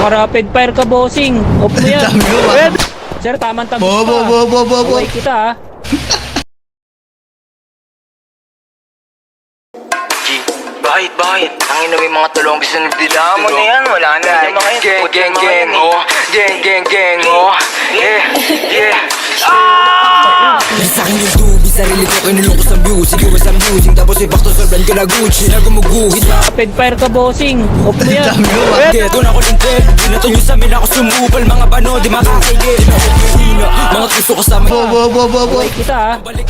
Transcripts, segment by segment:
Rapid fire ka, bossing. Off mo yan. Dami ko, Red. Sir, tamang tabi pa. Bo. Away kita, ha. Bakit? Ang ina yung mga tulong gusto nagdila mo na yan. Wala na. Gang, oh. Gang, oh. Yeah. Sa akin yung tubig, sarili ko kinulong ko sa music. Iwas ang music, tapos ibak to solban ka na Gucci. Na gumuguhit na Rapid fire ka, bossing. Off mo yan. Dami ko, Red. Doon ako lintel, binaton nyo sa amin ako sumupal. Mga bano, di makakaigil. Mga gusto kasama Bo. Away kita, ha. balik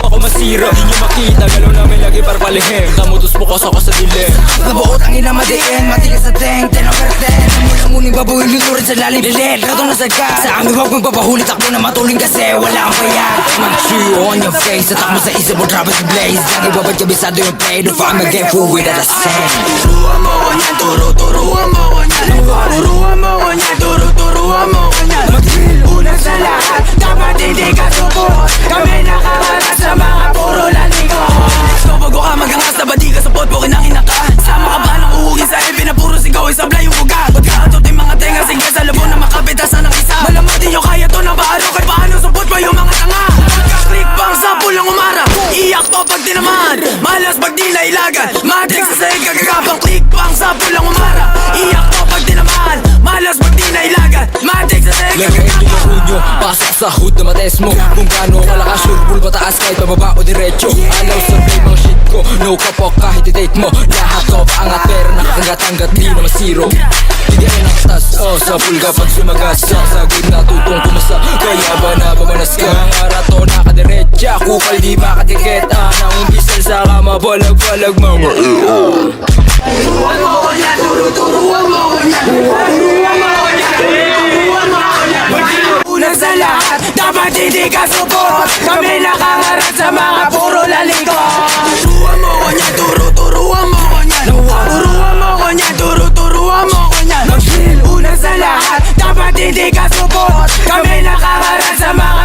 ako masira, di nyo makita. Galaw namin lagi para palihim. Tamutos po ako sa dilim. Nabuot ang ina madiin, matigas sa tank 10 over 10. Mula-muling babuhin luto rin sa lalim lilit. Rato na sagad, sa amin huwag magpapahuli. Takbo na matuling kasi wala ang bayad. Mag-chew on your face, sa takbo sa isip mo drop as blaze. Lagi babad kabisado yung play, do find my game full with the same. Turuan mo ko niyan, turuan mo ko niyan. Turuan mo ko niyan, turuan mo ko niyan. Mag-drill, una sa lahat, dapat hindi ka support. Kami nakaharap sa mga puro laligo. So bago ka magangas na ba di ka support, bukin ang inakaan. Sama ka ba ng uhugin sa ipin na puro sigaw, isablay yung ugat. Pagkaatot yung mga tenga, sige sa labo na makapitasan ng isa. Malamang di nyo kaya to na baaro, kahit paano support pa yung mga tanga. Pagka-click bang sa pulang umara, iyak to pag tinaman. Malas pag di nailagan, matrix sa sahig kagagapang. Click bang sa pulang umara, iyak to pag tinaman. Malas pag di nailagan, matrix sa sahig kagagapang. Pasok sa hood na mates mo, kung gaano kalakas, sure bull pataas kahit pababa o diretso. Alaw sa play mga shit ko, no kapok kahit i-date mo. Lahat top angat pero nakakangat-angat, di naman zero. Hindi rin naktas, sa pool kapag sumagas. Sa game natutong pumasa, kaya ba nababanas ka? Ang arato nakadiretsa, kukal di makatikit. Nang umbisal sa kama, balag-balag mga turuan mo ko niya, turuan mo ko niya. Turuan mo ko niya, turuan mo ko niya. Unang sa lahat, dapat hindi ka support. Kami nakaharap sa mga puro lalikot. Turuan mo ko niya, turuan mo ko niya. Turuan mo ko niya, turuan mo ko niya. Mag-drill, unang sa lahat, dapat hindi ka support. Kami nakaharap sa mga